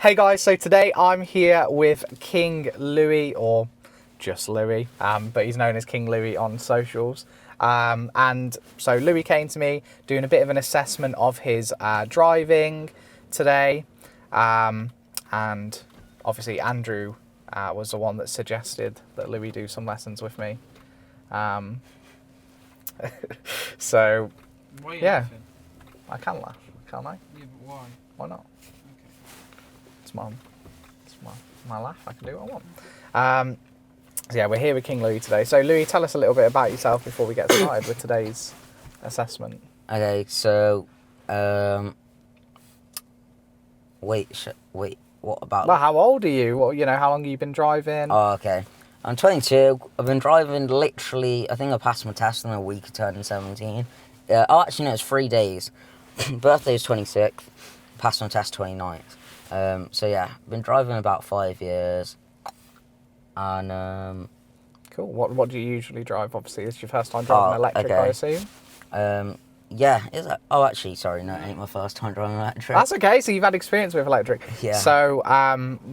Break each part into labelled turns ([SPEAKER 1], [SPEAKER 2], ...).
[SPEAKER 1] Hey guys, so today I'm here with King Louis, or just Louis, but he's known as King Louis on socials. And so Louis came to me doing a bit of an assessment of his driving today. And obviously Andrew was the one that suggested that Louis do some lessons with me. So,
[SPEAKER 2] Why are you
[SPEAKER 1] yeah,
[SPEAKER 2] laughing?
[SPEAKER 1] I can laugh, can't I?
[SPEAKER 2] Yeah, but why?
[SPEAKER 1] Why not?
[SPEAKER 2] Okay.
[SPEAKER 1] It's my laugh. I can do what I want. So yeah, we're here with King Louis today. So Louis, tell us a little bit about yourself before we get started with today's assessment.
[SPEAKER 3] Okay, so, wait, what about?
[SPEAKER 1] Well, how old are you? What, how long have you been driving?
[SPEAKER 3] Oh, okay. I'm 22. I've been driving literally, I think I passed my test in a week of turning 17. Actually, no, it's 3 days. Birthday is 26th. Passed my test 29th. So yeah, been driving about 5 years. And,
[SPEAKER 1] Cool. What do you usually drive? Obviously, it's your first time driving electric,
[SPEAKER 3] okay.
[SPEAKER 1] I assume.
[SPEAKER 3] Yeah, is that? Oh, actually, sorry, no, it ain't my first time driving electric.
[SPEAKER 1] That's okay. So you've had experience with electric.
[SPEAKER 3] Yeah.
[SPEAKER 1] So,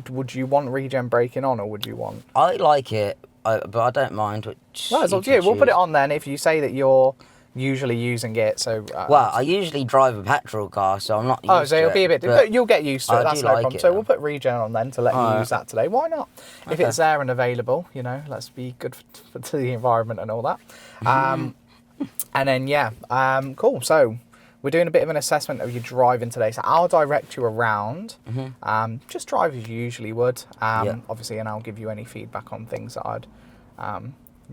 [SPEAKER 1] would you want regen braking on, or would you want?
[SPEAKER 3] I like it, but I don't mind.
[SPEAKER 1] Well, it's up to you. We'll put it on then if you say that you're usually using it. So.
[SPEAKER 3] Well, I usually drive a petrol car, so I'm not used to it.
[SPEAKER 1] Oh, so it'll be a bit, but you'll get used to it.
[SPEAKER 3] I
[SPEAKER 1] That's
[SPEAKER 3] do
[SPEAKER 1] no
[SPEAKER 3] like
[SPEAKER 1] problem.
[SPEAKER 3] it,
[SPEAKER 1] So
[SPEAKER 3] though.
[SPEAKER 1] we'll put regen on then to let you use that today. Why not? If
[SPEAKER 3] Okay.
[SPEAKER 1] it's there and available, let's be good to the environment and all that. And then cool. So we're doing a bit of an assessment of your driving today. So I'll direct you around, just drive as you usually would. Obviously, and I'll give you any feedback on things that I'd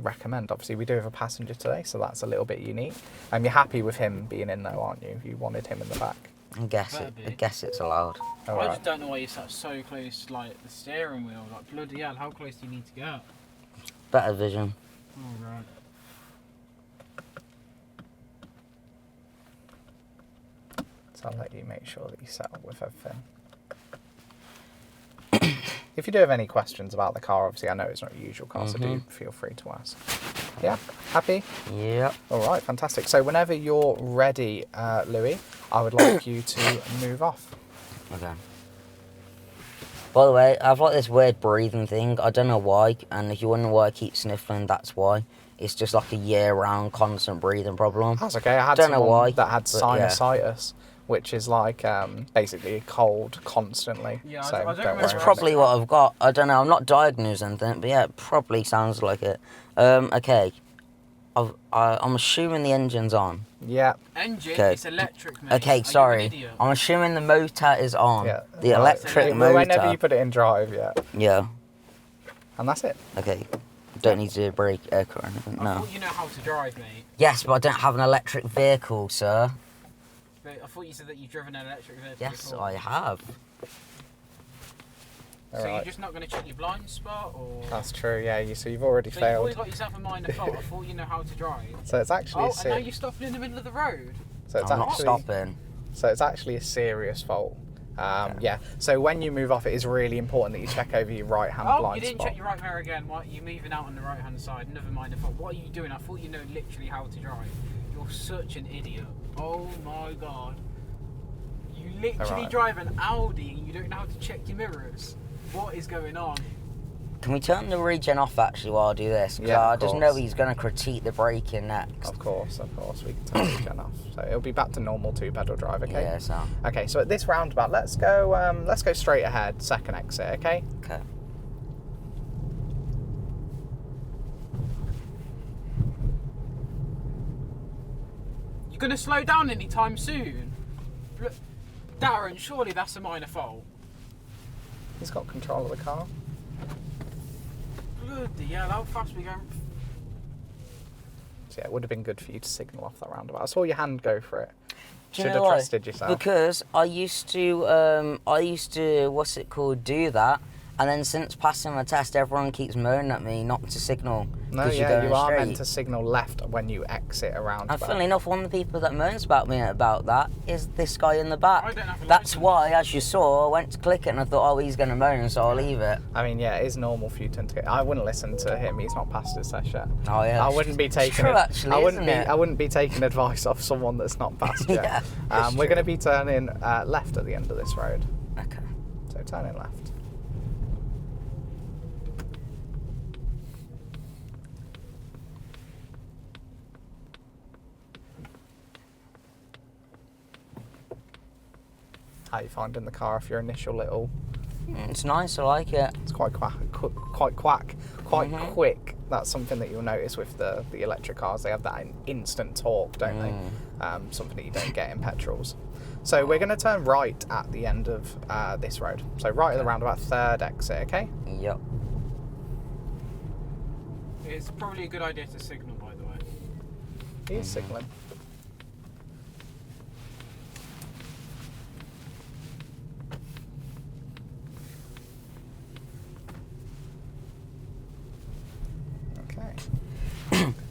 [SPEAKER 1] recommend. Obviously, we do have a passenger today, so that's a little bit unique. You're happy with him being in though, aren't you? You wanted him in the back.
[SPEAKER 3] I guess it's allowed.
[SPEAKER 1] All
[SPEAKER 2] I
[SPEAKER 1] right.
[SPEAKER 2] just don't know why you sat so close to the steering wheel. Like, bloody hell, how close do you need to get?
[SPEAKER 3] Better vision.
[SPEAKER 2] Oh, right.
[SPEAKER 1] So I'll let you make sure that you settle with everything. If you do have any questions about the car, obviously I know it's not your usual car, so do feel free to ask. Yeah, happy?
[SPEAKER 3] Yep.
[SPEAKER 1] All right, fantastic. So whenever you're ready, Louis, I would like you to move off.
[SPEAKER 3] Okay. By the way, I've like this weird breathing thing. I don't know why, and if you wonder why I keep sniffling, that's why. It's just like a year-round constant breathing problem.
[SPEAKER 1] That's okay. I had
[SPEAKER 3] Don't know
[SPEAKER 1] someone
[SPEAKER 3] why,
[SPEAKER 1] that had
[SPEAKER 3] but yeah.
[SPEAKER 1] sinusitis, which is like basically a cold constantly.
[SPEAKER 2] Yeah,
[SPEAKER 1] so
[SPEAKER 2] I don't
[SPEAKER 1] don't
[SPEAKER 2] remember
[SPEAKER 1] worry
[SPEAKER 3] That's
[SPEAKER 1] about
[SPEAKER 3] probably
[SPEAKER 1] it.
[SPEAKER 3] what I've got. I don't know. I'm not diagnosed or anything, but yeah, it probably sounds like it. Okay. I'm assuming the engine's on.
[SPEAKER 1] Yeah.
[SPEAKER 2] Engine,
[SPEAKER 3] Okay.
[SPEAKER 2] it's electric, mate. Are
[SPEAKER 3] Okay,
[SPEAKER 2] you
[SPEAKER 3] sorry.
[SPEAKER 2] an idiot?
[SPEAKER 3] I'm assuming the motor is on.
[SPEAKER 1] Yeah.
[SPEAKER 3] The
[SPEAKER 1] Right.
[SPEAKER 3] electric
[SPEAKER 1] Well, whenever
[SPEAKER 3] motor.
[SPEAKER 1] you put it in drive, yeah.
[SPEAKER 3] Yeah.
[SPEAKER 1] And that's it.
[SPEAKER 3] Okay. Don't need to brake or anything.
[SPEAKER 2] I
[SPEAKER 3] No.
[SPEAKER 2] thought you know how to drive, mate.
[SPEAKER 3] Yes, but I don't have an electric vehicle, sir.
[SPEAKER 2] But I thought you said that you've driven an electric vehicle
[SPEAKER 3] Yes,
[SPEAKER 2] before.
[SPEAKER 3] I have.
[SPEAKER 1] All
[SPEAKER 2] So
[SPEAKER 1] right.
[SPEAKER 2] you're just not going to check your blind spot, or?
[SPEAKER 1] That's true, yeah. So you've already
[SPEAKER 2] So you've
[SPEAKER 1] failed.
[SPEAKER 2] always got yourself a minor fault. I thought you know how to drive.
[SPEAKER 1] So it's actually
[SPEAKER 2] Oh, and now you're stopping in the middle of the road.
[SPEAKER 1] so it's
[SPEAKER 3] I'm not
[SPEAKER 1] actually
[SPEAKER 3] stopping.
[SPEAKER 1] so it's actually a serious fault. Yeah. So when you move off, it is really important that you check over your right hand
[SPEAKER 2] Oh,
[SPEAKER 1] blind
[SPEAKER 2] you didn't
[SPEAKER 1] spot.
[SPEAKER 2] check your right mirror again. What? You're moving out on the right hand side. Never mind. I thought, what are you doing? I thought you know literally how to drive. You're such an idiot. Oh my god. You literally
[SPEAKER 1] Alright.
[SPEAKER 2] drive an Audi and you don't know how to check your mirrors. What is going on?
[SPEAKER 3] Can we turn the regen off actually while I do this? 'Cause
[SPEAKER 1] Yeah,
[SPEAKER 3] I
[SPEAKER 1] of
[SPEAKER 3] just
[SPEAKER 1] course.
[SPEAKER 3] know he's going to critique the braking next.
[SPEAKER 1] Of course, we can turn the gen off. So it'll be back to normal 2-pedal drive, okay?
[SPEAKER 3] Yeah, so.
[SPEAKER 1] Okay, so at this roundabout, let's go straight ahead, second exit, okay?
[SPEAKER 3] Okay.
[SPEAKER 2] You're going to slow down anytime soon? Darren, surely that's a minor fault.
[SPEAKER 1] He's got control of the car.
[SPEAKER 2] Bloody hell, how fast are we going?
[SPEAKER 1] So yeah, it would have been good for you to signal off that roundabout. I saw your hand go for it.
[SPEAKER 3] Do
[SPEAKER 1] Should
[SPEAKER 3] you
[SPEAKER 1] have
[SPEAKER 3] know why?
[SPEAKER 1] trusted yourself.
[SPEAKER 3] Because I used to, what's it called, do that. And then since passing my test, everyone keeps moaning at me not to signal.
[SPEAKER 1] No,
[SPEAKER 3] 'cause you're
[SPEAKER 1] yeah,
[SPEAKER 3] going
[SPEAKER 1] you are
[SPEAKER 3] straight.
[SPEAKER 1] meant to signal left when you exit a
[SPEAKER 3] And
[SPEAKER 1] roundabout.
[SPEAKER 3] funnily enough, one of the people that moans about me about that is this guy in the back.
[SPEAKER 2] I don't have a
[SPEAKER 3] That's
[SPEAKER 2] license.
[SPEAKER 3] why, as you saw, I went to click it and I thought, oh, he's going to moan, so I'll leave it.
[SPEAKER 1] I mean, yeah, it is normal for you to get. I wouldn't listen to him. He's not passed his test yet.
[SPEAKER 3] Oh, yeah.
[SPEAKER 1] I wouldn't be
[SPEAKER 3] It's
[SPEAKER 1] taking
[SPEAKER 3] true,
[SPEAKER 1] it.
[SPEAKER 3] actually,
[SPEAKER 1] I wouldn't
[SPEAKER 3] isn't
[SPEAKER 1] be.
[SPEAKER 3] it?
[SPEAKER 1] I wouldn't be taking advice off someone that's not passed yet.
[SPEAKER 3] Yeah, it's
[SPEAKER 1] We're
[SPEAKER 3] true.
[SPEAKER 1] going to be turning left at the end of this road.
[SPEAKER 3] Okay.
[SPEAKER 1] So turning left. How you finding the car off your initial little...
[SPEAKER 3] It's nice, I like it.
[SPEAKER 1] It's quite quick. That's something that you'll notice with the electric cars. They have that instant torque, don't they? Something that you don't get in petrols. So we're going to turn right at the end of this road. So right at the roundabout, third exit, okay?
[SPEAKER 3] Yep.
[SPEAKER 2] It's probably a good idea to signal, by the way.
[SPEAKER 1] He is signalling.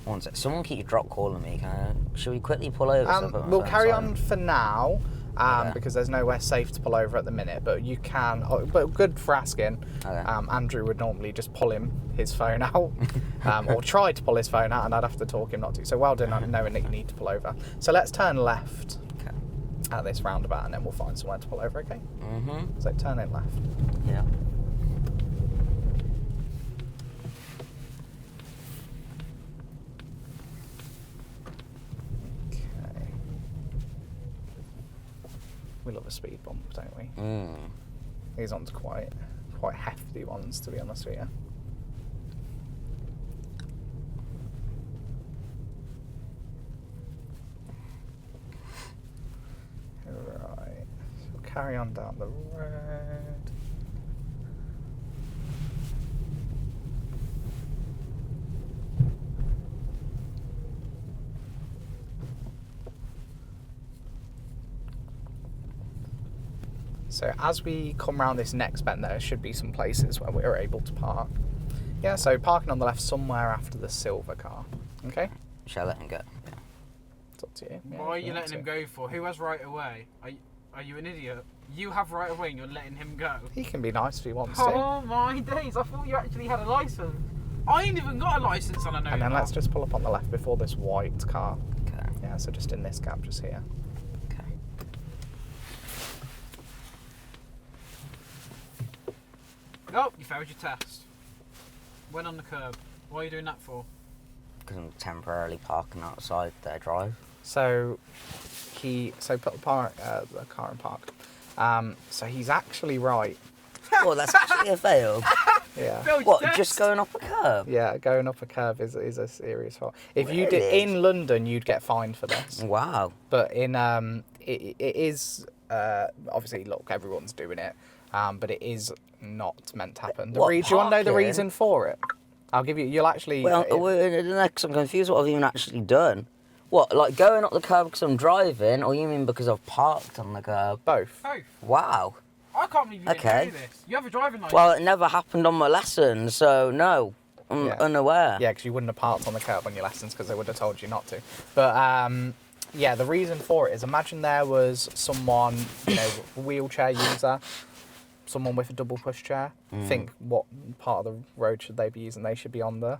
[SPEAKER 3] One sec. Someone keep drop calling me. Should we quickly pull over?
[SPEAKER 1] We'll carry on for now, because there's nowhere safe to pull over at the minute. But you can. But good for asking.
[SPEAKER 3] Okay.
[SPEAKER 1] Andrew would normally just pull his phone out, or try to pull his phone out, and I'd have to talk him not to. So well done on knowing that you need to pull over. So let's turn left at this roundabout, and then we'll find somewhere to pull over. Okay. So turn in left.
[SPEAKER 3] Yeah.
[SPEAKER 1] We love a speed bump, don't we? These ones quite hefty ones, to be honest with you. Right, so we'll carry on down the road. So as we come round this next bend, there should be some places where we're able to park. Yeah, so parking on the left somewhere after the silver car. Okay?
[SPEAKER 3] Shall I let him go? Yeah.
[SPEAKER 1] It's up to you. Yeah,
[SPEAKER 2] What are you letting him go for? Who has right of way? Are you an idiot? You have right of way and you're letting him go.
[SPEAKER 1] He can be nice if he wants to.
[SPEAKER 2] Oh my days, I thought you actually had a licence. I ain't even got a licence on a no.
[SPEAKER 1] And then let's just pull up on the left before this white car.
[SPEAKER 3] Okay.
[SPEAKER 1] Yeah, so just in this gap, just here.
[SPEAKER 2] Oh, you failed your test. Went on the curb. What are you doing that for?
[SPEAKER 3] Because I'm temporarily parking outside their drive.
[SPEAKER 1] So put the car in park. So he's actually right.
[SPEAKER 3] Oh, that's actually a fail.
[SPEAKER 1] Yeah.
[SPEAKER 3] What, just going up a curb?
[SPEAKER 1] Yeah, going up a curb is a serious fault. If you
[SPEAKER 3] Really?
[SPEAKER 1] did in London, you'd get fined for this.
[SPEAKER 3] Wow.
[SPEAKER 1] But in it is obviously, look, everyone's doing it, but it is not meant to happen. Do you want to know the reason for it? I'll give you. You'll actually.
[SPEAKER 3] Well, next I'm confused what I've even actually done. What, like going up the curb because I'm driving, or you mean because I've parked on the curb?
[SPEAKER 1] Both.
[SPEAKER 3] Wow.
[SPEAKER 2] I can't believe you didn't do this. You have a driving licence.
[SPEAKER 3] Well, it never happened on my lesson, so no, I'm unaware.
[SPEAKER 1] Yeah, because you wouldn't have parked on the curb on your lessons because they would have told you not to. But yeah, the reason for it is, imagine there was someone, a wheelchair user, someone with a double push chair. Think what part of the road should they be using? They should be on the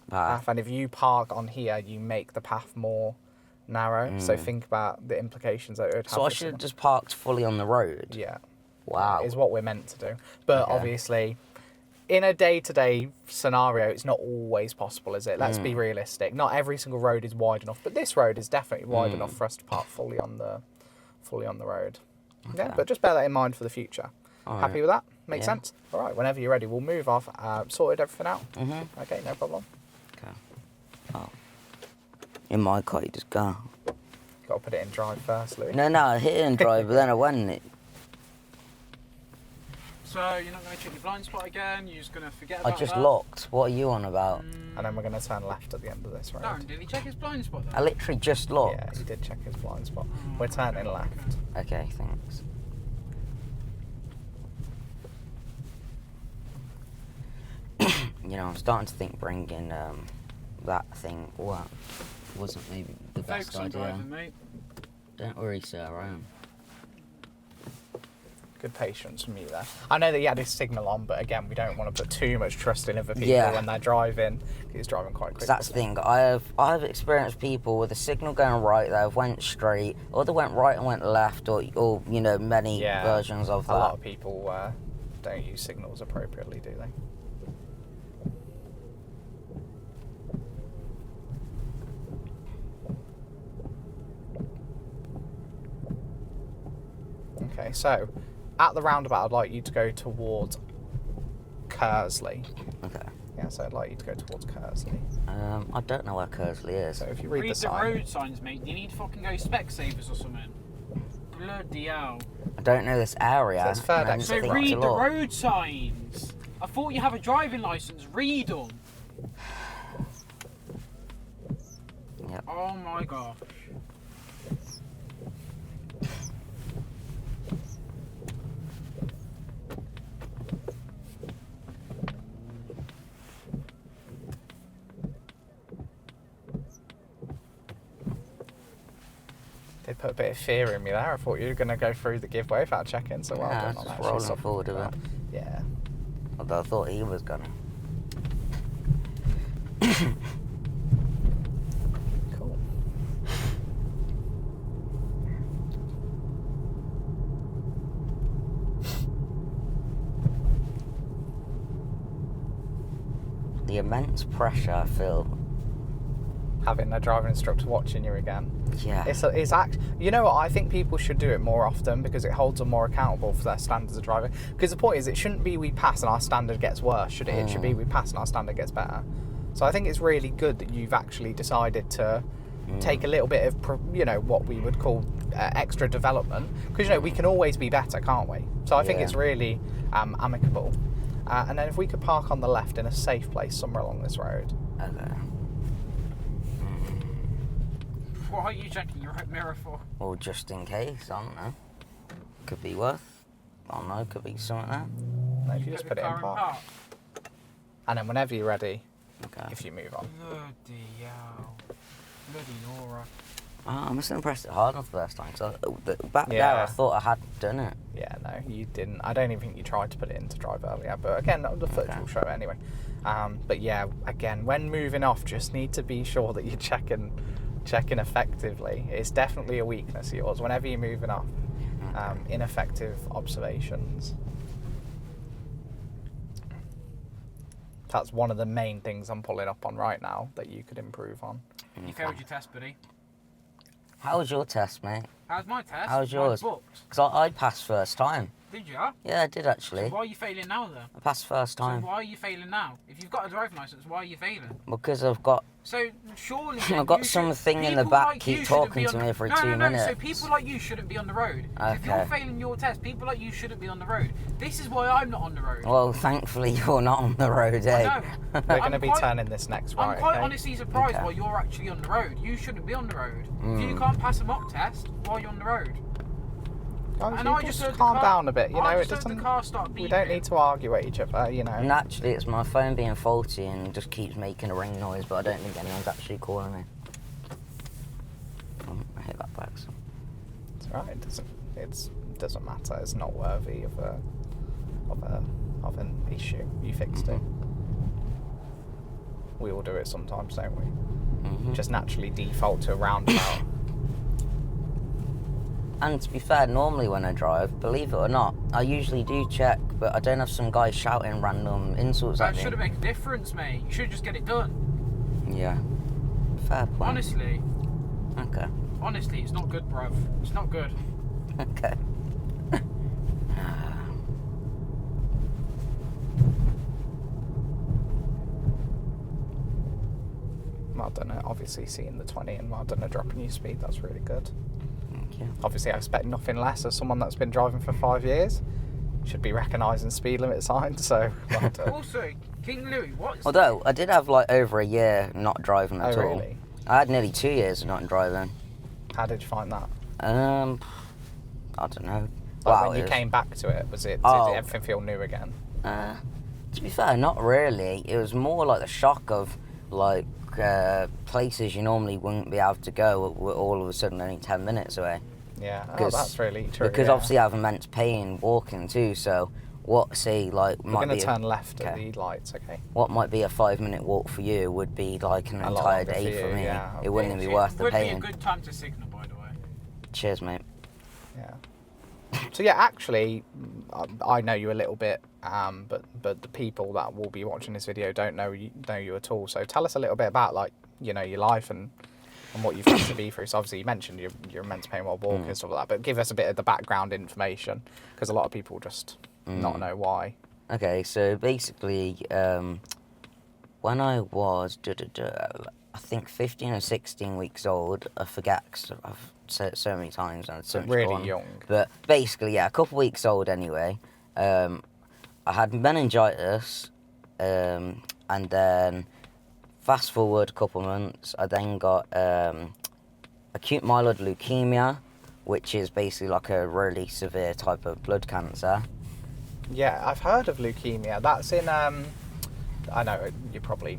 [SPEAKER 1] path. And if you park on here, you make the path more narrow. So think about the implications that it would have.
[SPEAKER 3] So I should have just parked fully on the road?
[SPEAKER 1] Yeah.
[SPEAKER 3] Wow.
[SPEAKER 1] Is what we're meant to do. But obviously, in a day-to-day scenario, it's not always possible, is it? Let's be realistic. Not every single road is wide enough, but this road is definitely wide enough for us to park fully on the road. Okay. Yeah, but just bear that in mind for the future. Happy with that? Makes sense? All right, whenever you're ready, we'll move off. Sorted everything out? Okay, no problem.
[SPEAKER 3] Okay. Oh. In my car, you just go.
[SPEAKER 1] Got to put it in drive first, Louis.
[SPEAKER 3] No, I hit it in drive, but then I went in it.
[SPEAKER 2] So you're not going to check your blind spot again? You're just going to forget about
[SPEAKER 3] I just
[SPEAKER 2] that?
[SPEAKER 3] locked. What are you on about?
[SPEAKER 1] And then we're going to turn left at the end of this road.
[SPEAKER 2] Darren, did he check his blind spot though?
[SPEAKER 3] I literally just locked.
[SPEAKER 1] Yeah, he did check his blind spot. We're turning left.
[SPEAKER 3] Okay, thanks. I'm starting to think bringing that thing wasn't maybe the best
[SPEAKER 2] Focus on
[SPEAKER 3] idea.
[SPEAKER 2] driving, mate.
[SPEAKER 3] Don't worry, sir, I am.
[SPEAKER 1] Good patience from you there. I know that you had his signal on, but again, we don't want to put too much trust in other people when they're driving. He's driving quite quickly.
[SPEAKER 3] That's the thing. I have experienced people with a signal going right, they went straight, or they went right and went left, or many versions of that.
[SPEAKER 1] A lot of people don't use signals appropriately, do they? Okay, so at the roundabout, I'd like you to go towards Kersley.
[SPEAKER 3] Okay.
[SPEAKER 1] Yeah, so I'd like you to go towards Kersley.
[SPEAKER 3] I don't know where Kersley is.
[SPEAKER 1] So if you read the
[SPEAKER 2] the
[SPEAKER 1] sign,
[SPEAKER 2] road signs, mate. You need to fucking go Specsavers or something. Bloody hell.
[SPEAKER 3] I don't know this area.
[SPEAKER 1] So it's fair
[SPEAKER 3] and I
[SPEAKER 1] to
[SPEAKER 3] just
[SPEAKER 2] So
[SPEAKER 3] think
[SPEAKER 2] read
[SPEAKER 3] to
[SPEAKER 2] the
[SPEAKER 3] look.
[SPEAKER 2] road signs. I thought you have a driving license. Read them.
[SPEAKER 3] Yep.
[SPEAKER 2] Oh my gosh.
[SPEAKER 1] they put a bit of fear in me there. I thought you were going to go through the giveaway without checking, so well
[SPEAKER 3] Yeah,
[SPEAKER 1] done
[SPEAKER 3] I was
[SPEAKER 1] on
[SPEAKER 3] just
[SPEAKER 1] actually
[SPEAKER 3] rolling
[SPEAKER 1] stopping
[SPEAKER 3] forward with
[SPEAKER 1] that.
[SPEAKER 3] it.
[SPEAKER 1] Yeah.
[SPEAKER 3] Although I thought he was gonna.
[SPEAKER 1] Cool.
[SPEAKER 3] The immense pressure I feel.
[SPEAKER 1] Having a driving instructor watching you again.
[SPEAKER 3] Yeah.
[SPEAKER 1] You know what, I think people should do it more often because it holds them more accountable for their standards of driving. Because the point is, it shouldn't be we pass and our standard gets worse, should it? It should be we pass and our standard gets better. So I think it's really good that you've actually decided to take a little bit of, what we would call extra development. Because, we can always be better, can't we? So I think it's really amicable. And then if we could park on the left in a safe place somewhere along this road.
[SPEAKER 3] Okay.
[SPEAKER 2] What are you checking your right mirror for?
[SPEAKER 3] Or just in case, I don't know. Could be worth. I don't know, could be something there.
[SPEAKER 1] No, if you just put it in park. And then whenever you're ready,
[SPEAKER 3] Okay.
[SPEAKER 1] if you move on.
[SPEAKER 2] Bloody hell. Bloody Nora.
[SPEAKER 3] Oh, I must have pressed it hard enough the first time. So back there,
[SPEAKER 1] Yeah.
[SPEAKER 3] I thought I had done it.
[SPEAKER 1] Yeah, no, you didn't. I don't even think you tried to put it into drive earlier, but again, the footage will show it anyway. But yeah, again, when moving off, just need to be sure that you're checking effectively. It's definitely a weakness of yours. Whenever you're moving off, ineffective observations. That's one of the main things I'm pulling up on right now that you could improve on.
[SPEAKER 2] You failed your test, buddy.
[SPEAKER 3] How was your test, mate?
[SPEAKER 2] How's my test?
[SPEAKER 3] How was yours?
[SPEAKER 2] Mine's booked.
[SPEAKER 3] Because I passed first time.
[SPEAKER 2] Did you?
[SPEAKER 3] Yeah, I did actually.
[SPEAKER 2] So why are you failing now then?
[SPEAKER 3] I passed first time.
[SPEAKER 2] So why are you failing now? If you've got a driving license, why are you failing?
[SPEAKER 3] Because I've got
[SPEAKER 2] So surely
[SPEAKER 3] I've got
[SPEAKER 2] you
[SPEAKER 3] something in the
[SPEAKER 2] people
[SPEAKER 3] back
[SPEAKER 2] like
[SPEAKER 3] keep
[SPEAKER 2] you shouldn't
[SPEAKER 3] talking
[SPEAKER 2] be
[SPEAKER 3] to
[SPEAKER 2] on-
[SPEAKER 3] me every
[SPEAKER 2] no,
[SPEAKER 3] 2
[SPEAKER 2] no,
[SPEAKER 3] minutes.
[SPEAKER 2] So people like you shouldn't be on the road. If
[SPEAKER 3] Okay.
[SPEAKER 2] you're failing your test, people like you shouldn't be on the road. This is why I'm not on the road.
[SPEAKER 3] Well, thankfully you're not on the road, eh?
[SPEAKER 2] I know.
[SPEAKER 1] We're going to
[SPEAKER 2] I'm
[SPEAKER 1] be
[SPEAKER 2] quite-
[SPEAKER 1] turning this next right,
[SPEAKER 2] I'm quite
[SPEAKER 1] okay?
[SPEAKER 2] honestly surprised
[SPEAKER 3] Okay.
[SPEAKER 2] why you're actually on the road. You shouldn't be on the road. If you
[SPEAKER 3] Mm.
[SPEAKER 2] can't pass a mock test, why are you on the road?
[SPEAKER 1] Guys,
[SPEAKER 2] And
[SPEAKER 1] you
[SPEAKER 2] I
[SPEAKER 1] can
[SPEAKER 2] just
[SPEAKER 1] just
[SPEAKER 2] heard the
[SPEAKER 1] calm
[SPEAKER 2] car-
[SPEAKER 1] down a bit,
[SPEAKER 2] I
[SPEAKER 1] it
[SPEAKER 2] just heard
[SPEAKER 1] doesn't...
[SPEAKER 2] the car start
[SPEAKER 1] We don't
[SPEAKER 2] beeping.
[SPEAKER 1] need to argue at each other,
[SPEAKER 3] Naturally, it's my phone being faulty and just keeps making a ring noise, but I don't think anyone's actually calling me. I hit that back. So.
[SPEAKER 1] It's alright, it doesn't matter, it's not worthy of an issue. You fixed it. We all do it sometimes, don't we?
[SPEAKER 3] Mhm.
[SPEAKER 1] Just naturally default to a roundabout.
[SPEAKER 3] And to be fair, normally when I drive, believe it or not, I usually do check, but I don't have some guy shouting random insults
[SPEAKER 2] That
[SPEAKER 3] at me.
[SPEAKER 2] should have made a difference, mate. You should just get it done.
[SPEAKER 3] Yeah. Fair point.
[SPEAKER 2] Honestly.
[SPEAKER 3] Okay.
[SPEAKER 2] Honestly, it's not good, bruv. It's not good.
[SPEAKER 3] Okay.
[SPEAKER 1] Well done at obviously seeing the 20 and well done at dropping your speed, that's really good.
[SPEAKER 3] Thank you.
[SPEAKER 1] Obviously I expect nothing less as someone that's been driving for 5 years. Should be recognising speed limit signs, so well done.
[SPEAKER 2] Also, King Louis, what's...
[SPEAKER 3] Although, I did have like over a year not driving
[SPEAKER 1] Oh
[SPEAKER 3] at all.
[SPEAKER 1] really?
[SPEAKER 3] I had nearly 2 years of not driving.
[SPEAKER 1] How did you find that?
[SPEAKER 3] I don't know.
[SPEAKER 1] Like when you came back to it, did everything feel new again?
[SPEAKER 3] To be fair, not really. It was more like the shock of like places you normally wouldn't be able to go were all of a sudden only 10 minutes away.
[SPEAKER 1] Yeah, oh,
[SPEAKER 3] 'Cause-
[SPEAKER 1] that's really true.
[SPEAKER 3] Because
[SPEAKER 1] yeah.
[SPEAKER 3] obviously I have immense pain walking too, so what say like
[SPEAKER 1] We're
[SPEAKER 3] might
[SPEAKER 1] going
[SPEAKER 3] be
[SPEAKER 1] to turn left at
[SPEAKER 3] okay.
[SPEAKER 1] the lights, okay?
[SPEAKER 3] what might be a 5-minute walk for you would be like an
[SPEAKER 1] A lot
[SPEAKER 3] entire
[SPEAKER 1] longer
[SPEAKER 3] day
[SPEAKER 1] for
[SPEAKER 3] for
[SPEAKER 1] you,
[SPEAKER 3] me.
[SPEAKER 1] yeah,
[SPEAKER 3] It wouldn't
[SPEAKER 1] of
[SPEAKER 3] be
[SPEAKER 2] It
[SPEAKER 3] worth the
[SPEAKER 2] would be a
[SPEAKER 3] pain.
[SPEAKER 2] good time to signal, by the way.
[SPEAKER 3] Cheers, mate.
[SPEAKER 1] Yeah. So yeah, actually, I know you a little bit, but the people that will be watching this video don't know you at all. So tell us a little bit about like your life and what you've had to be through. So obviously you mentioned you're meant to pay World Walk and stuff like that, but give us a bit of the background information because a lot of people just not know why.
[SPEAKER 3] Okay, so basically, when I was, I think 15 or 16 weeks old, I forget, cause I've said it so many times and so much
[SPEAKER 1] Really
[SPEAKER 3] fun.
[SPEAKER 1] young.
[SPEAKER 3] But basically, yeah, a couple weeks old anyway. I had meningitis, and then fast forward a couple months, I then got acute myeloid leukemia, which is basically like a really severe type of blood cancer.
[SPEAKER 1] Yeah, I've heard of leukemia. That's in I know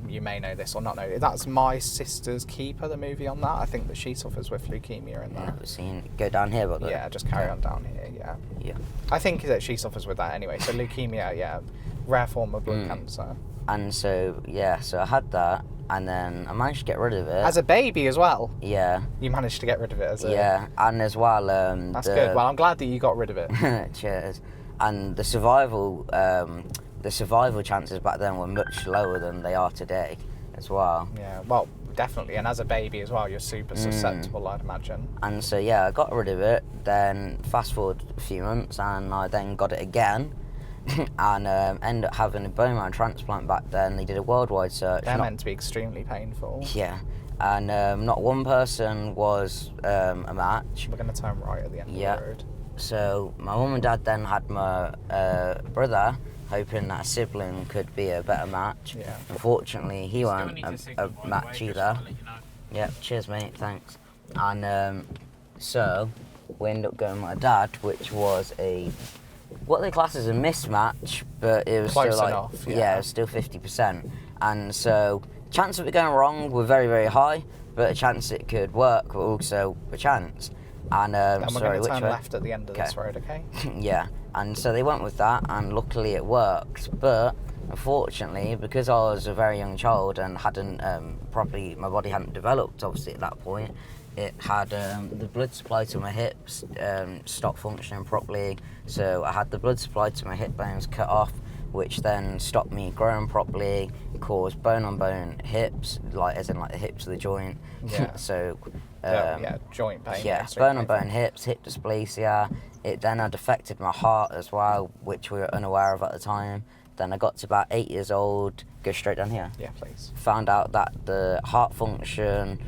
[SPEAKER 1] you may know this or not know. That's My Sister's Keeper, the movie on that. I think that she suffers with leukemia in that.
[SPEAKER 3] Never seen it. Go down here, but
[SPEAKER 1] Yeah, just carry on down here. Yeah.
[SPEAKER 3] Yeah.
[SPEAKER 1] I think that she suffers with that anyway. So leukemia, yeah, rare form of blood cancer.
[SPEAKER 3] And so I had that, and then I managed to get rid of it.
[SPEAKER 1] As a baby as well.
[SPEAKER 3] Yeah.
[SPEAKER 1] You managed to get rid of it as a.
[SPEAKER 3] Yeah, and as well.
[SPEAKER 1] That's good. Well, I'm glad that you got rid of it.
[SPEAKER 3] Cheers. And the survival chances back then were much lower than they are today, as well.
[SPEAKER 1] Yeah. Well, definitely. And as a baby as well, you're super susceptible, I'd imagine.
[SPEAKER 3] And so I got rid of it. Then fast forward a few months, and I then got it again. And ended up having a bone marrow transplant back then. They did a worldwide search.
[SPEAKER 1] They're meant to be extremely painful.
[SPEAKER 3] Yeah, and not one person was a match.
[SPEAKER 1] We're going to turn right at the end of the road.
[SPEAKER 3] So my mum and dad then had my brother, hoping that a sibling could be a better match.
[SPEAKER 1] Yeah.
[SPEAKER 3] Unfortunately, he weren't a match either.
[SPEAKER 2] Yeah,
[SPEAKER 3] cheers mate, thanks. And so we ended up going with my dad, which was what they class as a mismatch, but it was
[SPEAKER 1] Close
[SPEAKER 3] still
[SPEAKER 1] enough,
[SPEAKER 3] it was still 50%. And so chance of it going wrong were very, very high, but a chance it could work were also a chance. And
[SPEAKER 1] we're
[SPEAKER 3] sorry,
[SPEAKER 1] going to
[SPEAKER 3] which
[SPEAKER 1] turn
[SPEAKER 3] way?
[SPEAKER 1] left at the end of this road, okay?
[SPEAKER 3] Yeah, and so they went with that, and luckily it worked. But unfortunately, because I was a very young child and hadn't my body hadn't developed, obviously at that point, it had the blood supply to my hips stopped functioning properly. So I had the blood supply to my hip bones cut off, which then stopped me growing properly, caused bone-on-bone hips, as in the hips of the joint.
[SPEAKER 1] Yeah.
[SPEAKER 3] So.
[SPEAKER 1] Joint pain.
[SPEAKER 3] Yeah, bone-on-bone hips, hip dysplasia. It then had affected my heart as well, which we were unaware of at the time. Then I got to about 8 years old. Go straight down here.
[SPEAKER 1] Yeah, please.
[SPEAKER 3] Found out that the heart function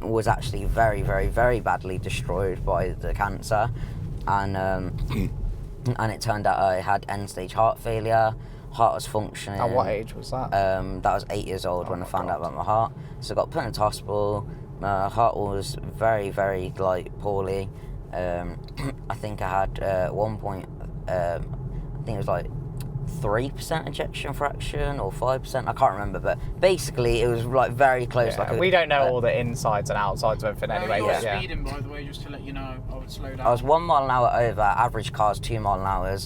[SPEAKER 3] was actually very, very, very badly destroyed by the cancer, and it turned out I had end-stage heart failure. Heart was functioning.
[SPEAKER 1] At what age was that?
[SPEAKER 3] That was 8 years old when I found out about my heart. So I got put into hospital. My heart was very, very poorly. I think I had 1 point. I think it was 3% ejection fraction or 5%. I can't remember, but basically it was very close.
[SPEAKER 1] Yeah, we don't know all the insides and outsides of everything anyway.
[SPEAKER 2] You were
[SPEAKER 1] Yeah.
[SPEAKER 2] speeding, by the way, just to let you know. I would slow down.
[SPEAKER 3] I was 1 mile an hour over. Average car's 2 mile an hour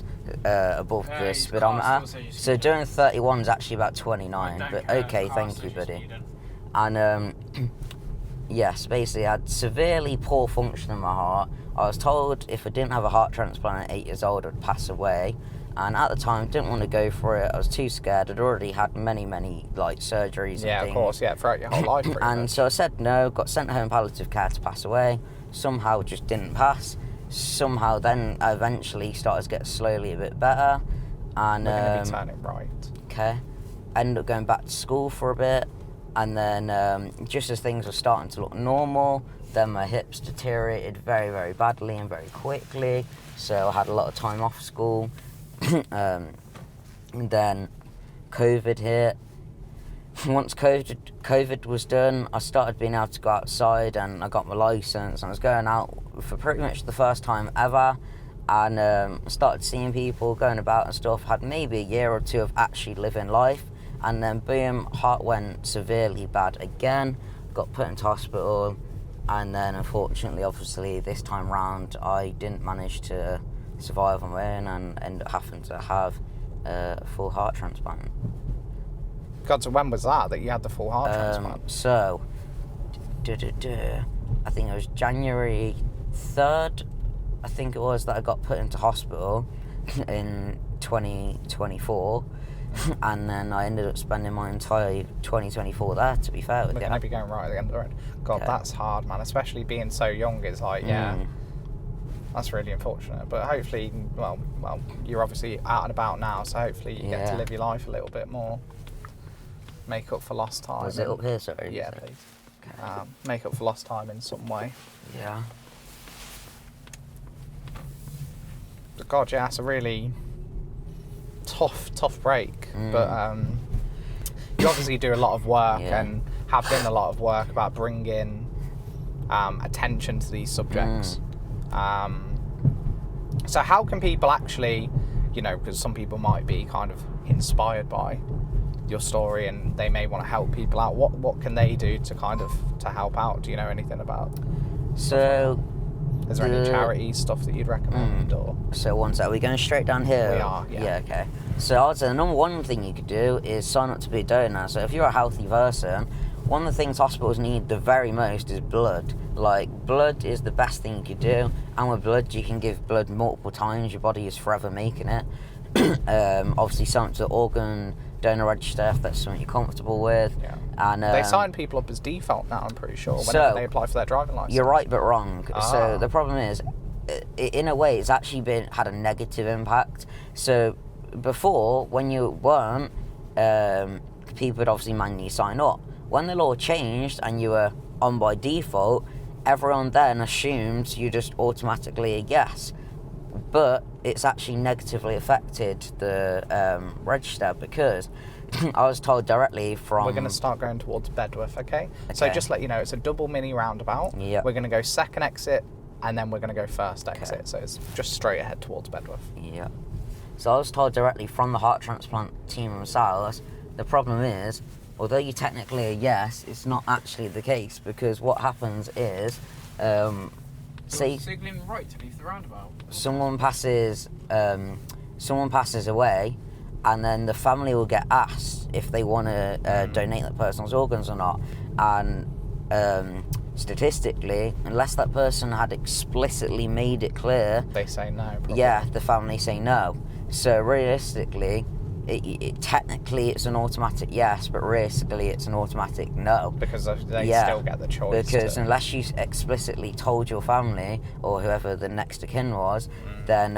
[SPEAKER 3] above the
[SPEAKER 2] his
[SPEAKER 3] speedometer.
[SPEAKER 2] car still says you're
[SPEAKER 3] So
[SPEAKER 2] speeding.
[SPEAKER 3] doing 31 is actually about 29.
[SPEAKER 2] Don't
[SPEAKER 3] But
[SPEAKER 2] care,
[SPEAKER 3] okay,
[SPEAKER 2] the car
[SPEAKER 3] thank
[SPEAKER 2] says
[SPEAKER 3] you,
[SPEAKER 2] you're
[SPEAKER 3] buddy.
[SPEAKER 2] speeding.
[SPEAKER 3] And yes, basically I had severely poor function in my heart. I was told if I didn't have a heart transplant at 8 years old, I'd pass away. And at the time, didn't want to go for it. I was too scared. I'd already had many surgeries and
[SPEAKER 1] Yeah,
[SPEAKER 3] things.
[SPEAKER 1] of course. Yeah, throughout your whole life. Pretty
[SPEAKER 3] And
[SPEAKER 1] much.
[SPEAKER 3] so I said no, got sent home palliative care to pass away. Somehow just didn't pass. Somehow then eventually started to get slowly a bit better. And
[SPEAKER 1] We're going to be turning right.
[SPEAKER 3] okay, ended up going back to school for a bit. And then just as things were starting to look normal, then my hips deteriorated very, very badly and very quickly. So I had a lot of time off school. And then COVID hit. Once COVID was done, I started being able to go outside and I got my license. And I was going out for pretty much the first time ever. And I started seeing people going about and stuff. Had maybe a year or two of actually living life. And then boom, heart went severely bad again. Got put into hospital. And then unfortunately, obviously, this time round, I didn't manage to survive on my own and ended up having to have a full heart transplant.
[SPEAKER 1] God, so when was that you had the full heart transplant?
[SPEAKER 3] So, I think it was January 3rd I think it was that I got put into hospital in 2024, and then I ended up spending my entire 2024 there, to be fair with
[SPEAKER 1] We're
[SPEAKER 3] you.
[SPEAKER 1] going to be going right at the end of the road. God,
[SPEAKER 3] Okay.
[SPEAKER 1] that's hard, man. Especially being so young. It's like, yeah, that's really unfortunate. But hopefully, well, you're obviously out and about now, so hopefully you get to
[SPEAKER 3] Yeah.
[SPEAKER 1] live your life a little bit more. Make up for lost time.
[SPEAKER 3] Was it up here, sorry?
[SPEAKER 1] Yeah,
[SPEAKER 3] Was it?
[SPEAKER 1] please.
[SPEAKER 3] Okay.
[SPEAKER 1] Make up for lost time in some way.
[SPEAKER 3] Yeah.
[SPEAKER 1] But God, yeah, it's a really tough break. But you obviously do a lot of work and have done a lot of work about bringing attention to these subjects. So how can people actually, because some people might be kind of inspired by your story and they may want to help people out, what can they do to to help out? Do you know anything about?
[SPEAKER 3] So,
[SPEAKER 1] Is there any charity stuff that you'd recommend? Or
[SPEAKER 3] so one sec, are we going straight down here?
[SPEAKER 1] We are, yeah.
[SPEAKER 3] Okay. So I'd say the number one thing you could do is sign up to be a donor. So if you're a healthy person, one of the things hospitals need the very most is blood. Like, blood is the best thing you could do, and with blood you can give blood multiple times. Your body is forever making it. Obviously something to the organ donor register if that's something you're comfortable with.
[SPEAKER 1] Yeah.
[SPEAKER 3] And
[SPEAKER 1] they sign people up as default now, I'm pretty sure, whenever
[SPEAKER 3] so,
[SPEAKER 1] they apply for their driving license.
[SPEAKER 3] You're right but wrong. So the problem is, in a way, it's actually had a negative impact. So before, when you weren't, people would obviously manually sign up. When the law changed and you were on by default, everyone then assumed you just automatically a yes. But it's actually negatively affected the register, because I was told directly from...
[SPEAKER 1] We're going to start going towards Bedworth, okay? So just let you know, it's a double mini roundabout.
[SPEAKER 3] Yep.
[SPEAKER 1] We're going to go second exit, and then we're going to go first exit. So it's just straight ahead towards Bedworth.
[SPEAKER 3] Yeah. So I was told directly from the heart transplant team themselves, the problem is, although you technically a yes, it's not actually the case, because what happens is, say
[SPEAKER 2] Signalling right to leave the roundabout.
[SPEAKER 3] someone passes away, and then the family will get asked if they want to donate that person's organs or not, and statistically, unless that person had explicitly made it clear,
[SPEAKER 1] They say no, probably.
[SPEAKER 3] yeah, the family say no. So realistically, technically it's an automatic yes, but realistically it's an automatic no.
[SPEAKER 1] Because they
[SPEAKER 3] Yeah,
[SPEAKER 1] still get the choice.
[SPEAKER 3] because unless you explicitly told your family or whoever the next of kin was, then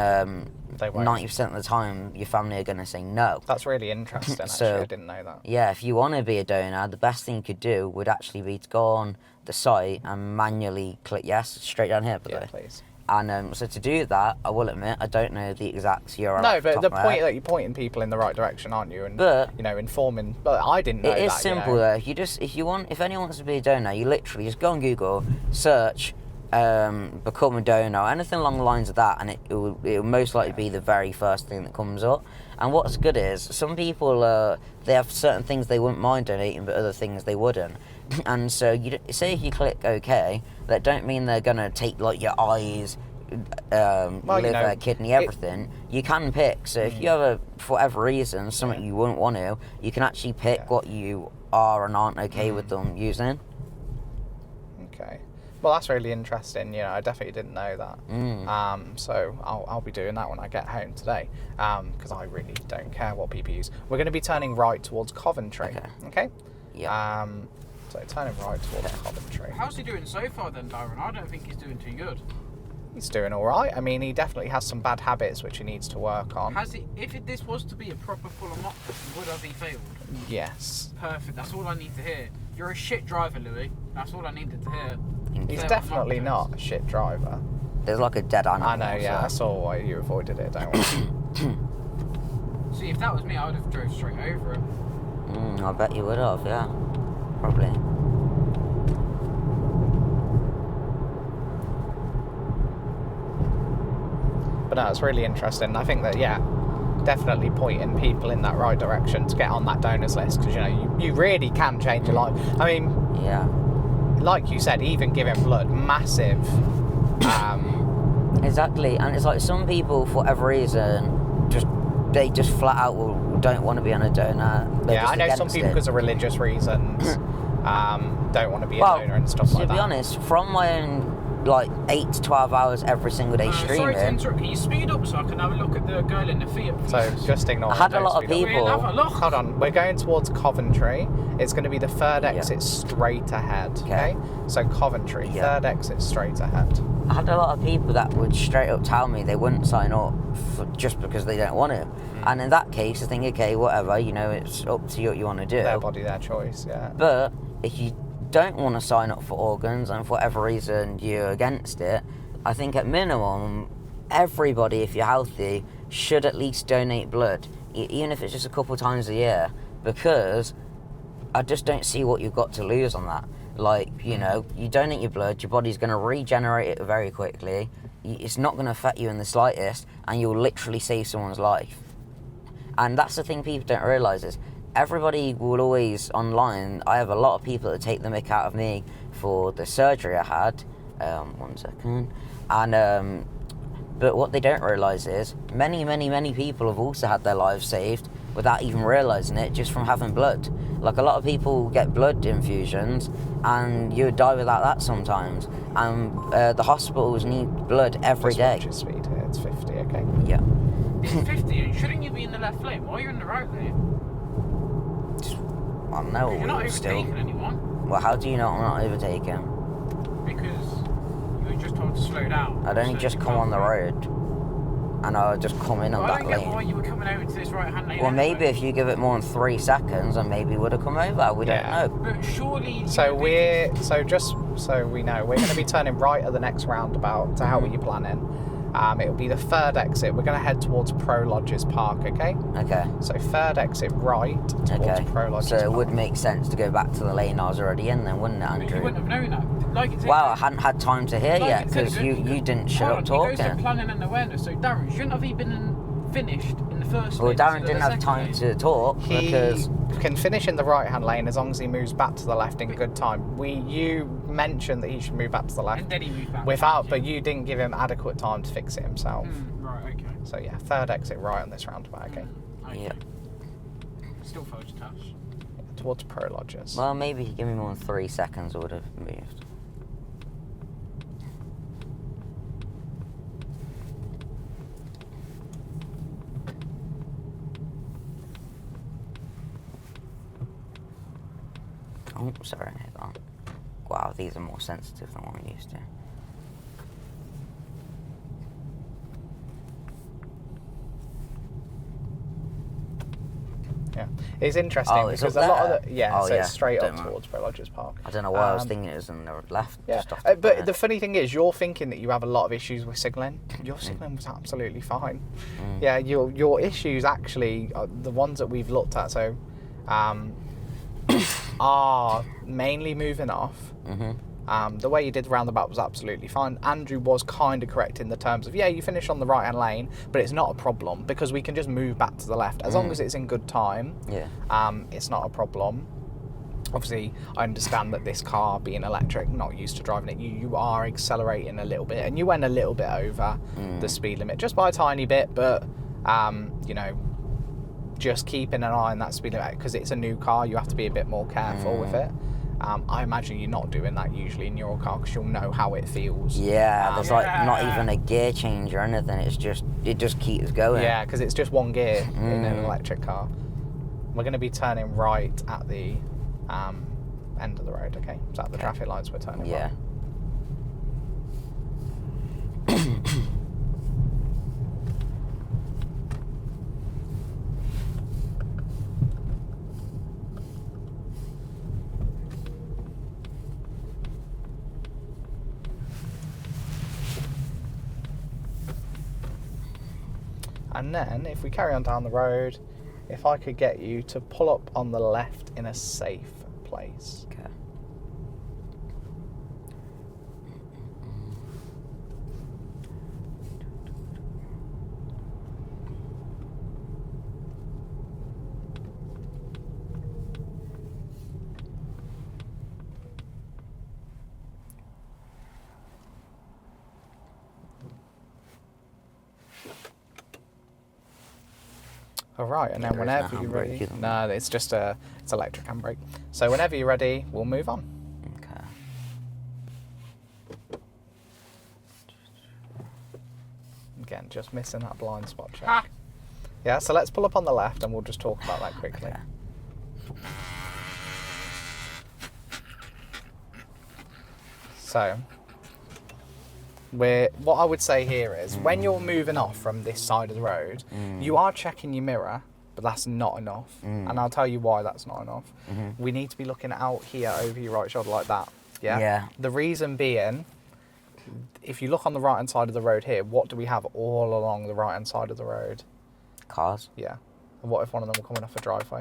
[SPEAKER 1] They won't.
[SPEAKER 3] 90% of the time your family are going to say no.
[SPEAKER 1] That's really interesting, actually.
[SPEAKER 3] So-
[SPEAKER 1] I didn't know that.
[SPEAKER 3] Yeah, if you want to be a donor, the best thing you could do would actually be to go on the site and manually click yes, straight down here, by the
[SPEAKER 1] Yeah,
[SPEAKER 3] way.
[SPEAKER 1] please.
[SPEAKER 3] And so to do that, I will admit, I don't know the exact URL.
[SPEAKER 1] No,
[SPEAKER 3] off
[SPEAKER 1] but
[SPEAKER 3] top
[SPEAKER 1] the
[SPEAKER 3] of my
[SPEAKER 1] point
[SPEAKER 3] head.
[SPEAKER 1] that you're pointing people in the right direction, aren't you? And,
[SPEAKER 3] But-
[SPEAKER 1] informing. But I didn't know that,
[SPEAKER 3] It is simple though. If anyone wants to be a donor, you literally just go on Google, search, become a donor, anything along the lines of that, and it will most likely be the very first thing that comes up. And what's good is, some people, they have certain things they wouldn't mind donating, but other things they wouldn't. And so, say if you click OK, that don't mean they're going to take like your eyes, liver, kidney, everything. You can pick. So if you have for whatever reason, something you wouldn't want to, you can actually pick what you are and aren't okay with them using.
[SPEAKER 1] Okay. Well, that's really interesting. I definitely didn't know that. So I'll be doing that when I get home today, because I really don't care what people use. We're going to be turning right towards Coventry. Okay.
[SPEAKER 3] Yeah.
[SPEAKER 1] So turning right towards Coventry.
[SPEAKER 2] How's he doing so far then, Darren? I don't think he's doing too good.
[SPEAKER 1] He's doing all right. I mean, he definitely has some bad habits which he needs to work on.
[SPEAKER 2] If this was to be a proper full-on mock test, would have he failed?
[SPEAKER 1] Yes.
[SPEAKER 2] Perfect. That's all I need to hear. You're a shit driver, Louis. That's all I needed to hear.
[SPEAKER 1] He's
[SPEAKER 2] Fail
[SPEAKER 1] definitely
[SPEAKER 2] the mock
[SPEAKER 1] not a shit driver.
[SPEAKER 3] There's like a dead animal.
[SPEAKER 1] I know, yeah. I
[SPEAKER 3] so-
[SPEAKER 1] saw why you avoided it, don't worry.
[SPEAKER 2] test. See, if that was me, I would have drove straight over it.
[SPEAKER 3] I bet you would have, yeah. Probably.
[SPEAKER 1] But no, it's really interesting. I think that, definitely pointing people in that right direction to get on that donors list, because, you really can change your life. I mean,
[SPEAKER 3] Yeah.
[SPEAKER 1] like you said, even giving blood, massive.
[SPEAKER 3] Exactly, and it's like some people, for whatever reason, they just flat out don't want to be on a donor. They're just
[SPEAKER 1] I know some
[SPEAKER 3] against
[SPEAKER 1] people
[SPEAKER 3] it.
[SPEAKER 1] because of religious reasons don't want to be a
[SPEAKER 3] Well,
[SPEAKER 1] donor and stuff like that.
[SPEAKER 3] to be honest, from my own like 8 to 12 hours every single day streaming.
[SPEAKER 2] Sorry to interrupt. Can you speed up so I can have a look at the girl in the Fiat, please?
[SPEAKER 1] So just ignore.
[SPEAKER 3] I had
[SPEAKER 1] it,
[SPEAKER 3] a lot of
[SPEAKER 1] don't speed up.
[SPEAKER 3] people.
[SPEAKER 2] Have a look.
[SPEAKER 1] Hold on, we're going towards Coventry. It's going to be the third exit straight ahead. Okay. So Coventry, third exit straight ahead.
[SPEAKER 3] I had a lot of people that would straight up tell me they wouldn't sign up just because they don't want to. And in that case, I think, okay, whatever, you know, it's up to you what you want to do.
[SPEAKER 1] Their body, their choice, yeah.
[SPEAKER 3] But if you don't want to sign up for organs and for whatever reason you're against it, I think at minimum, everybody, if you're healthy, should at least donate blood, even if it's just a couple times a year, because I just don't see what you've got to lose on that. Like, you know, you donate your blood, your body's going to regenerate it very quickly, it's not going to affect you in the slightest, and you'll literally save someone's life. And that's the thing people don't realise is, everybody will always online, I have a lot of people that take the mick out of me for the surgery I had, 1 second, and but what they don't realise is, many people have also had their lives saved without even realising it, just from having blood. Like, a lot of people get blood infusions and you die without that sometimes, and the hospitals need blood every day.
[SPEAKER 1] Just watch your speed here, it's 50, okay?
[SPEAKER 3] Yeah.
[SPEAKER 2] It's 50, shouldn't you be in the left lane? Why are you in the right lane?
[SPEAKER 3] I know.
[SPEAKER 2] You're not
[SPEAKER 3] still.
[SPEAKER 2] overtaking anyone.
[SPEAKER 3] Well, how do you know I'm not overtaking?
[SPEAKER 2] Because you were just told to slow down.
[SPEAKER 3] I'd only
[SPEAKER 2] so
[SPEAKER 3] just
[SPEAKER 2] you
[SPEAKER 3] come
[SPEAKER 2] can't
[SPEAKER 3] on the
[SPEAKER 2] go.
[SPEAKER 3] road, and I would just come in on
[SPEAKER 2] Well, I
[SPEAKER 3] that
[SPEAKER 2] don't get why
[SPEAKER 3] lane.
[SPEAKER 2] you were coming over to this right-hand lane.
[SPEAKER 3] Well,
[SPEAKER 2] anyway.
[SPEAKER 3] maybe if you give it more than 3 seconds, I maybe would have come over. We don't know.
[SPEAKER 2] But surely.
[SPEAKER 1] Just so we know, we're going to be turning right at the next roundabout. So how are you planning? It'll be the third exit. We're going to head towards Pro Lodges Park, okay?
[SPEAKER 3] Okay.
[SPEAKER 1] So third exit right towards Pro Lodges
[SPEAKER 3] So it
[SPEAKER 1] Park.
[SPEAKER 3] would make sense to go back to the lane I was already in then, wouldn't it,
[SPEAKER 2] But
[SPEAKER 3] Andrew?
[SPEAKER 2] you wouldn't have known that. Like it's
[SPEAKER 3] Wow, I hadn't had time to hear
[SPEAKER 2] like
[SPEAKER 3] yet
[SPEAKER 2] it said,
[SPEAKER 3] because you didn't shut up
[SPEAKER 2] It goes to
[SPEAKER 3] talking.
[SPEAKER 2] planning and awareness. So Darren, shouldn't have he been finished in the first
[SPEAKER 3] Well,
[SPEAKER 2] lane
[SPEAKER 3] Darren
[SPEAKER 2] instead of
[SPEAKER 3] didn't
[SPEAKER 2] the
[SPEAKER 3] have
[SPEAKER 2] second
[SPEAKER 3] time
[SPEAKER 2] lane?
[SPEAKER 3] to talk
[SPEAKER 1] He
[SPEAKER 3] because
[SPEAKER 1] can finish in the right-hand lane as long as he moves back to the left in good time. You mentioned that he should move back to the left
[SPEAKER 2] And then he moved back.
[SPEAKER 1] but you didn't give him adequate time to fix it himself.
[SPEAKER 2] Right, okay.
[SPEAKER 1] So yeah, third exit right on this roundabout, okay?
[SPEAKER 2] Okay.
[SPEAKER 3] Yeah.
[SPEAKER 2] Still fudge touch.
[SPEAKER 1] Towards Pro Lodges.
[SPEAKER 3] well, maybe he gave me more than 3 seconds, I would have moved. Oh, sorry, hold on. Wow, these are more sensitive than what I'm used to.
[SPEAKER 1] Yeah, it's interesting
[SPEAKER 3] Oh, it's
[SPEAKER 1] because
[SPEAKER 3] up
[SPEAKER 1] a lot of
[SPEAKER 3] there?
[SPEAKER 1] the
[SPEAKER 3] Oh,
[SPEAKER 1] so
[SPEAKER 3] yeah,
[SPEAKER 1] it's straight
[SPEAKER 3] don't
[SPEAKER 1] up
[SPEAKER 3] mind.
[SPEAKER 1] towards Pro Lodges Park.
[SPEAKER 3] I don't know why I was thinking it was on the left.
[SPEAKER 1] Yeah,
[SPEAKER 3] Just off the
[SPEAKER 1] but
[SPEAKER 3] front.
[SPEAKER 1] the funny thing is, you're thinking that you have a lot of issues with signalling. Your signalling was absolutely fine. Yeah, your issues actually are the ones that we've looked at. So, are mainly moving off. The way you did the roundabout was absolutely fine. Andrew was kind of correct in the terms of, yeah, you finish on the right-hand lane, but it's not a problem because we can just move back to the left. As long as it's in good time, it's not a problem. Obviously, I understand that this car, being electric, not used to driving it, you are accelerating a little bit, and you went a little bit over the speed limit, just by a tiny bit, but, you know, just keeping an eye on that speed limit, because it's a new car, you have to be a bit more careful with it. I imagine you're not doing that usually in your car because you'll know how it feels.
[SPEAKER 3] Yeah, there's like not even a gear change or anything. It just keeps going.
[SPEAKER 1] Yeah, because it's just one gear in an electric car. We're going to be turning right at the end of the road. Okay, is that the traffic lights we're turning?
[SPEAKER 3] Yeah.
[SPEAKER 1] Right? And then, if we carry on down the road, if I could get you to pull up on the left in a safe place.
[SPEAKER 3] Okay.
[SPEAKER 1] All right, and then
[SPEAKER 3] There is no
[SPEAKER 1] whenever you're
[SPEAKER 3] handbrake,
[SPEAKER 1] ready,
[SPEAKER 3] isn't
[SPEAKER 1] no, it's just it's electric handbrake. So whenever you're ready, we'll move on.
[SPEAKER 3] Okay.
[SPEAKER 1] Again, just missing that blind spot check.
[SPEAKER 2] Ha!
[SPEAKER 1] Yeah, so let's pull up on the left and we'll just talk about that quickly.
[SPEAKER 3] Okay.
[SPEAKER 1] So, what I would say here is, when you're moving off from this side of the road, you are checking your mirror, but that's not enough. And I'll tell you why that's not enough. We need to be looking out here over your right shoulder like that. Yeah?
[SPEAKER 3] Yeah.
[SPEAKER 1] The reason being, if you look on the right-hand side of the road here, what do we have all along the right-hand side of the road?
[SPEAKER 3] Cars.
[SPEAKER 1] Yeah. And what if one of them were coming off a driveway?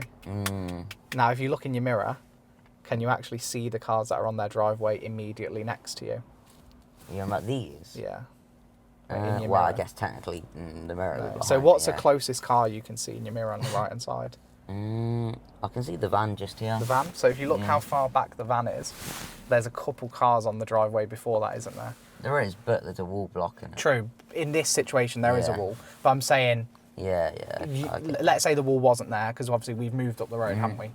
[SPEAKER 1] Now, if you look in your mirror, can you actually see the cars that are on their driveway immediately next to you?
[SPEAKER 3] You know about these?
[SPEAKER 1] Yeah.
[SPEAKER 3] Well, I guess technically the mirror.
[SPEAKER 1] No.
[SPEAKER 3] Behind
[SPEAKER 1] So what's
[SPEAKER 3] it,
[SPEAKER 1] the closest car you can see in your mirror on the right-hand side?
[SPEAKER 3] I can see the van just here.
[SPEAKER 1] The van. So if you look how far back the van is, there's a couple cars on the driveway before that, isn't there?
[SPEAKER 3] There is, but there's a wall blocking it.
[SPEAKER 1] True. In this situation, there is a
[SPEAKER 3] Yeah.
[SPEAKER 1] wall. But I'm saying,
[SPEAKER 3] Yeah.
[SPEAKER 1] let's say the wall wasn't there, because obviously we've moved up the road, haven't we?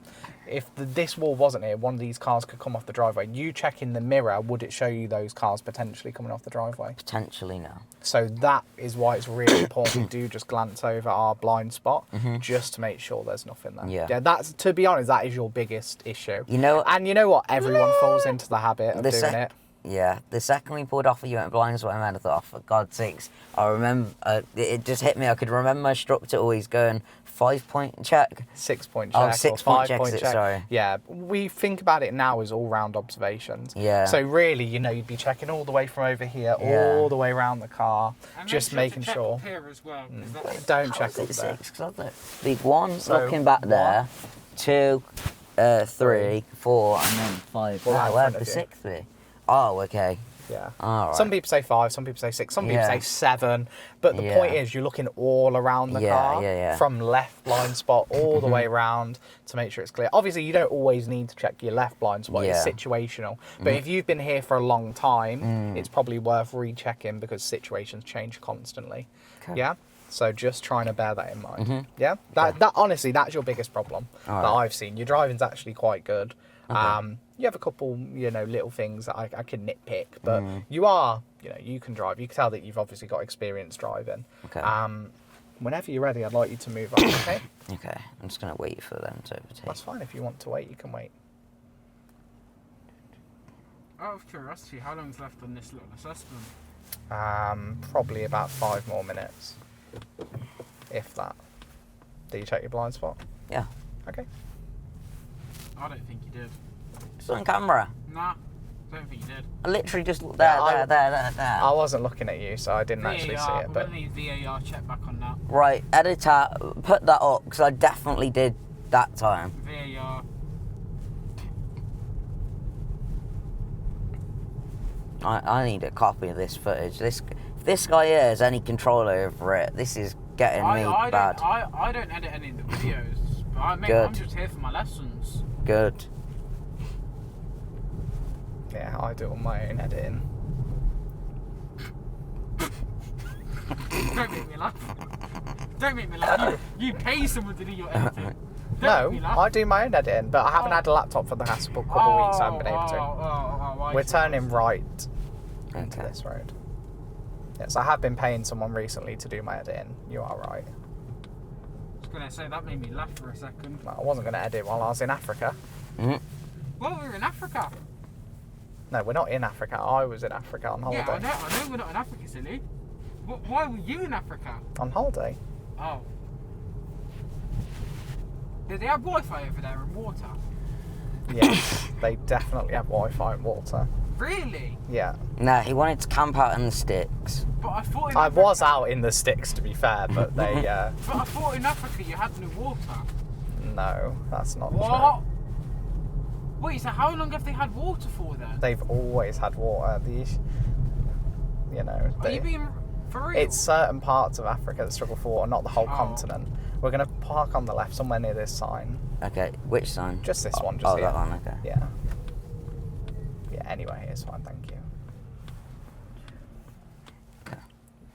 [SPEAKER 1] If this wall wasn't here, one of these cars could come off the driveway. You check in the mirror, would it show you those cars potentially coming off the driveway?
[SPEAKER 3] Potentially no.
[SPEAKER 1] So that is why it's really important we do just glance over our blind spot, just to make sure there's nothing there.
[SPEAKER 3] Yeah.
[SPEAKER 1] That's, to be honest, that is your biggest issue.
[SPEAKER 3] You know,
[SPEAKER 1] And you know what? Everyone falls into the habit of doing it.
[SPEAKER 3] Yeah, the second we pulled off, you went blind spot, I thought, oh, for God's sakes, I remember, it just hit me. I could remember my instructor always going 5-point check.
[SPEAKER 1] 6-point check.
[SPEAKER 3] Oh,
[SPEAKER 1] or
[SPEAKER 3] 6-point
[SPEAKER 1] 5-point
[SPEAKER 3] checks,
[SPEAKER 1] check.
[SPEAKER 3] sorry.
[SPEAKER 1] Yeah, we think about it now as all-round observations.
[SPEAKER 3] Yeah.
[SPEAKER 1] So really, you'd be checking all the way from over here,
[SPEAKER 3] Yeah.
[SPEAKER 1] all the way around the car,
[SPEAKER 2] And
[SPEAKER 1] just
[SPEAKER 2] make
[SPEAKER 1] making
[SPEAKER 2] to check
[SPEAKER 1] sure.
[SPEAKER 2] up here as well, 'cause that's-
[SPEAKER 1] Don't check
[SPEAKER 3] How
[SPEAKER 1] up
[SPEAKER 3] is it
[SPEAKER 1] there.
[SPEAKER 3] 6? 'Cause I don't- Big 1,
[SPEAKER 1] So,
[SPEAKER 3] looking back there, 2, 3, 4, and then 5.
[SPEAKER 1] Well, out in
[SPEAKER 3] Where'd
[SPEAKER 1] front
[SPEAKER 3] the
[SPEAKER 1] of you.
[SPEAKER 3] 6th be? Oh, okay.
[SPEAKER 1] Yeah.
[SPEAKER 3] All right.
[SPEAKER 1] Some people say 5, some people say 6, some people
[SPEAKER 3] Yeah.
[SPEAKER 1] say 7. But the
[SPEAKER 3] Yeah.
[SPEAKER 1] point is, you're looking all around the car,
[SPEAKER 3] yeah.
[SPEAKER 1] from left blind spot all the way around to make sure it's clear. Obviously, you don't always need to check your left blind spot. It's
[SPEAKER 3] Yeah.
[SPEAKER 1] situational. But if you've been here for a long time, it's probably worth rechecking because situations change constantly.
[SPEAKER 3] Okay.
[SPEAKER 1] Yeah. So just trying to bear that in mind. Yeah. That honestly, that's your biggest problem
[SPEAKER 3] All
[SPEAKER 1] that
[SPEAKER 3] right.
[SPEAKER 1] I've seen. Your driving's actually quite good. You have a couple, little things that I can nitpick, but you can drive. You can tell that you've obviously got experience driving.
[SPEAKER 3] Okay.
[SPEAKER 1] Whenever you're ready, I'd like you to move on, okay?
[SPEAKER 3] Okay, I'm just going to wait for them to overtake.
[SPEAKER 1] That's fine. If you want to wait, you can wait.
[SPEAKER 2] Out of curiosity, how long's left on this little assessment?
[SPEAKER 1] Probably about 5 more minutes, if that. Do you check your blind spot?
[SPEAKER 3] Yeah.
[SPEAKER 1] Okay.
[SPEAKER 2] I don't think you did.
[SPEAKER 3] It's on camera.
[SPEAKER 2] Nah, don't think you did.
[SPEAKER 3] I literally just looked there.
[SPEAKER 1] I wasn't looking at you, so I didn't actually see it.
[SPEAKER 2] We're
[SPEAKER 1] But
[SPEAKER 2] gonna need VAR check back on that.
[SPEAKER 3] Right, editor, put that up, because I definitely did that time.
[SPEAKER 2] VAR.
[SPEAKER 3] I need a copy of this footage. If this guy here has any control over it, this is getting me bad.
[SPEAKER 2] I don't edit any of the videos, but I'm
[SPEAKER 3] Good.
[SPEAKER 2] just here for my lessons.
[SPEAKER 3] Good.
[SPEAKER 1] yeah, I do all my own editing.
[SPEAKER 2] Don't make me laugh. Don't make me laugh. You pay someone to do your editing. Don't
[SPEAKER 1] No,
[SPEAKER 2] make me laugh.
[SPEAKER 1] I do my own editing, but I haven't had a laptop for the past couple of weeks. I haven't been able to. We're turning right into
[SPEAKER 3] Okay.
[SPEAKER 1] this road. Yes, I have been paying someone recently to do my editing. You are right.
[SPEAKER 2] I was gonna say that made me laugh for a second.
[SPEAKER 1] Well, I wasn't going to edit while I was in Africa.
[SPEAKER 3] Mhm.
[SPEAKER 2] Well, we were in Africa.
[SPEAKER 1] No, we're not in Africa. I was in Africa on holiday.
[SPEAKER 2] Yeah, I know we're not in Africa, silly. Why were you in Africa?
[SPEAKER 1] On holiday?
[SPEAKER 2] Oh. Did they have Wi-Fi over there and water?
[SPEAKER 1] Yes, they definitely have Wi-Fi and water.
[SPEAKER 2] Really?
[SPEAKER 1] Yeah.
[SPEAKER 3] No, he wanted to camp out in the sticks.
[SPEAKER 2] But I thought in
[SPEAKER 1] I
[SPEAKER 2] Africa,
[SPEAKER 1] was out in the sticks, to be fair, but they,
[SPEAKER 2] But I thought in Africa you had no water.
[SPEAKER 1] no, that's not
[SPEAKER 2] What?
[SPEAKER 1] true.
[SPEAKER 2] Wait, so how long have they had water for then?
[SPEAKER 1] They've always had water.
[SPEAKER 2] Are you being for real?
[SPEAKER 1] It's certain parts of Africa that struggle for water, not the whole
[SPEAKER 2] Oh.
[SPEAKER 1] continent. We're going to park on the left, somewhere near this sign.
[SPEAKER 3] Okay, which sign?
[SPEAKER 1] Just this one, just
[SPEAKER 3] Oh,
[SPEAKER 1] here.
[SPEAKER 3] that one, okay.
[SPEAKER 1] Yeah. Yeah, anyway, it's fine, thank you.